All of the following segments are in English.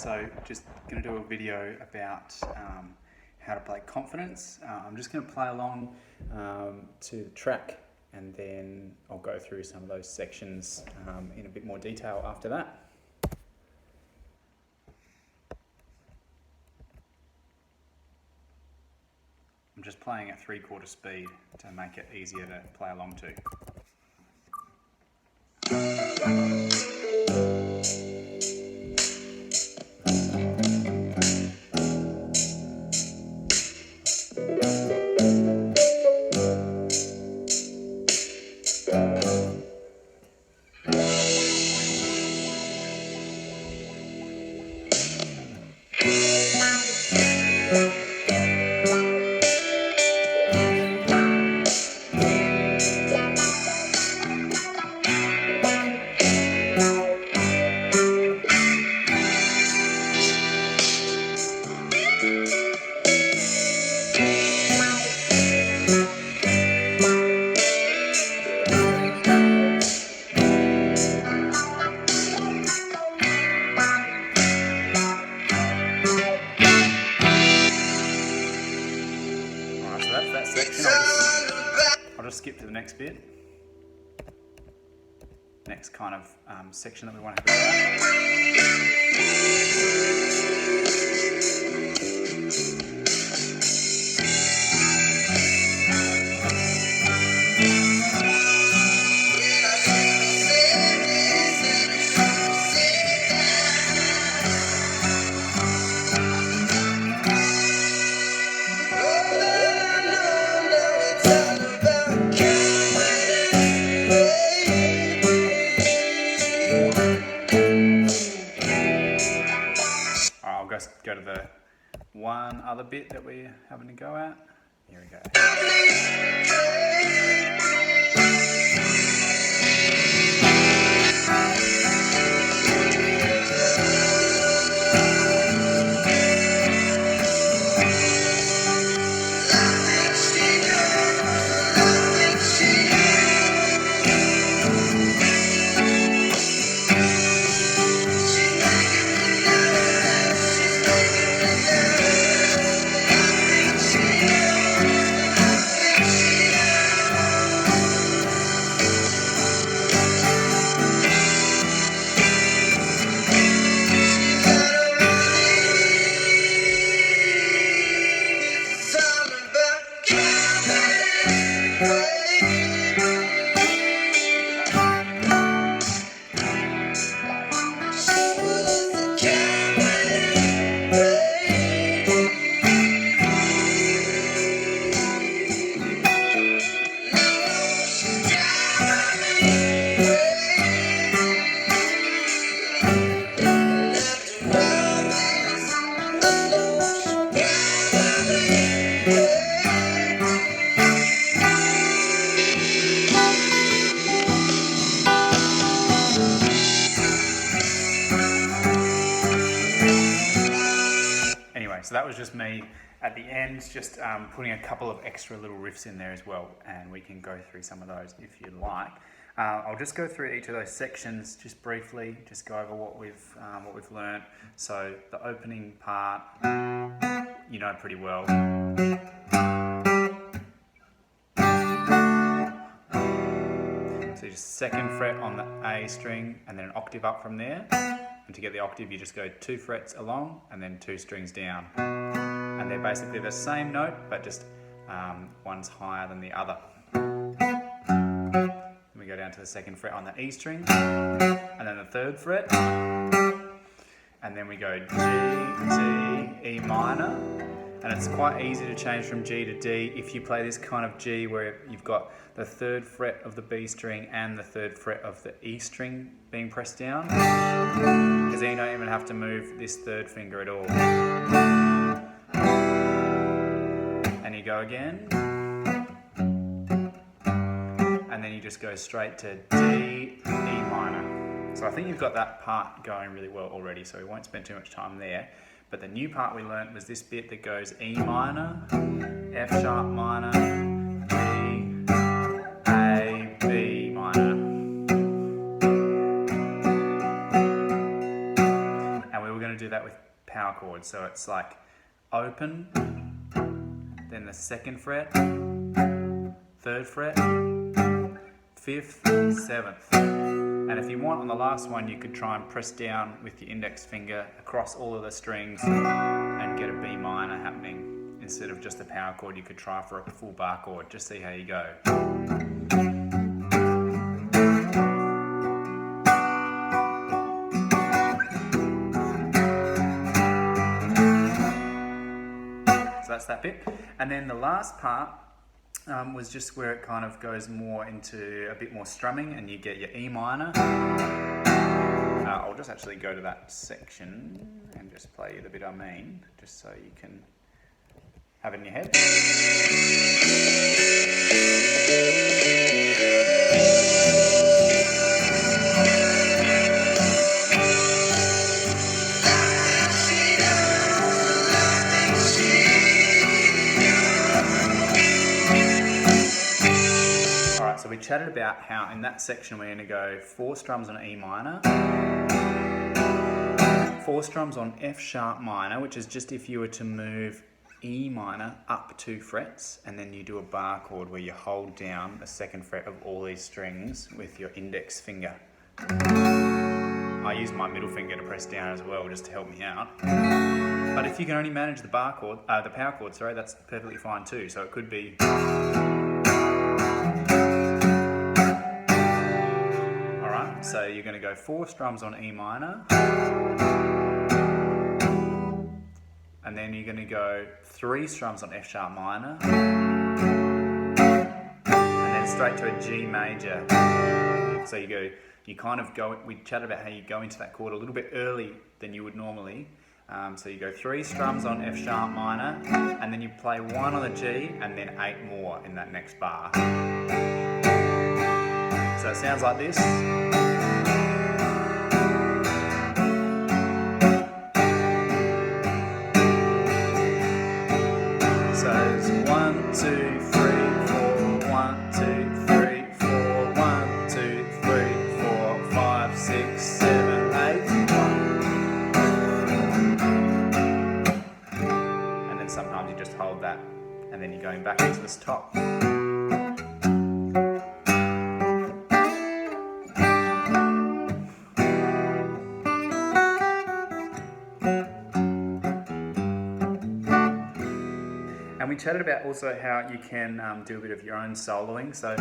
So just going to do a video about how to play Confidence. I'm just going to play along to the track, and then I'll go through some of those sections in a bit more detail after that. I'm just playing at 3/4 speed to make it easier to play along to. That section. I'll just skip to the next bit. Next kind of section that we want to have go to the one other bit that we're having to go at. Here we go. So that was just me at the end, just putting a couple of extra little riffs in there as well, and we can go through some of those if you'd like. I'll just go through each of those sections just briefly, just go over what we've learned. So the opening part, you know pretty well. So just 2nd fret on the A string, and then an octave up from there. And to get the octave, you just go 2 frets along and then 2 strings down. And they're basically the same note, but just one's higher than the other. Then we go down to the 2nd fret on the E string, and then the 3rd fret. And then we go G, D, E minor. And it's quite easy to change from G to D if you play this kind of G where you've got the 3rd fret of the B string and the 3rd fret of the E string being pressed down. Because then you don't even have to move this 3rd finger at all. And you go again. And then you just go straight to D, E minor. So I think you've got that part going really well already, so we won't spend too much time there. But the new part we learnt was this bit that goes E minor, F sharp minor, G, A, B minor. And we were going to do that with power chord. So it's like open, then the 2nd fret, 3rd fret, 5th, 7th. And if you want on the last one, you could try and press down with your index finger across all of the strings and get a B minor happening. Instead of just a power chord, you could try for a full bar chord. Just see how you go. So that's that bit. And then the last part was just where it kind of goes more into a bit more strumming, and you get your E minor. I'll just actually go to that section and just play you the bit I mean, just so you can have it in your head. Alright, so we chatted about how in that section we're going to go 4 strums on E minor, 4 strums on F sharp minor, which is just if you were to move E minor up 2 frets, and then you do a bar chord where you hold down the 2nd fret of all these strings with your index finger. I use my middle finger to press down as well, just to help me out. But if you can only manage the bar chord, the power chord, sorry, that's perfectly fine too. So it could be. Alright, so you're going to go 4 strums on E minor. And then you're going to go 3 strums on F sharp minor, and then straight to a G major. So you kind of go, we chatted about how you go into that chord a little bit early than you would normally. So you go 3 strums on F sharp minor, and then you play 1 on the G, and then 8 more in that next bar. So it sounds like this. So it's 1, 2, 3, 4, 1, 2, 3, 4, 1, 2, 3, 4, 5, 6, 7, 8. And then sometimes you just hold that, and then you're going back into this top. And we chatted about also how you can do a bit of your own soloing. So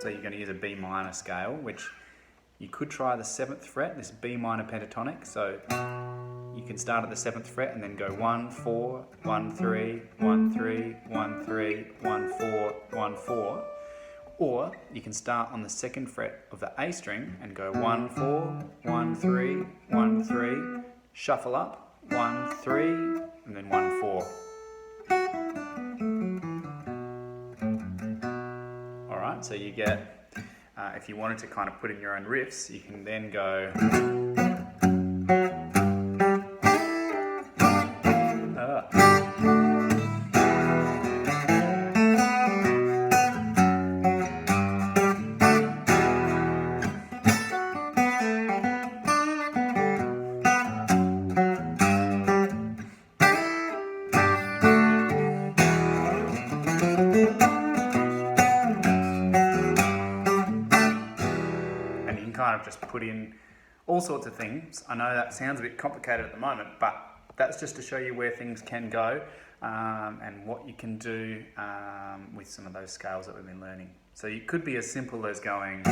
you're going to use a B minor scale, which you could try the 7th fret, this B minor pentatonic. So you can start at the 7th fret and then go 1, 4, 1, 3, 1, 3, 1, 3, 1, 4, 1, 4. Or you can start on the 2nd fret of the A string and go 1, 4, 1, 3, 1, 3, shuffle up, 1, 3, and then 1, 4. Alright, so you get, if you wanted to kind of put in your own riffs, you can then go. Kind of just put in all sorts of things. I know that sounds a bit complicated at the moment, but that's just to show you where things can go and what you can do with some of those scales that we've been learning. So it could be as simple as going.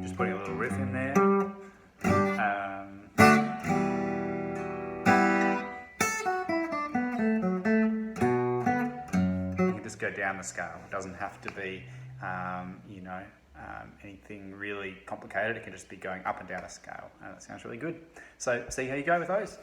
Just putting a little riff in there. Go down the scale. It doesn't have to be, anything really complicated. It can just be going up and down a scale, and that sounds really good. So see how you go with those.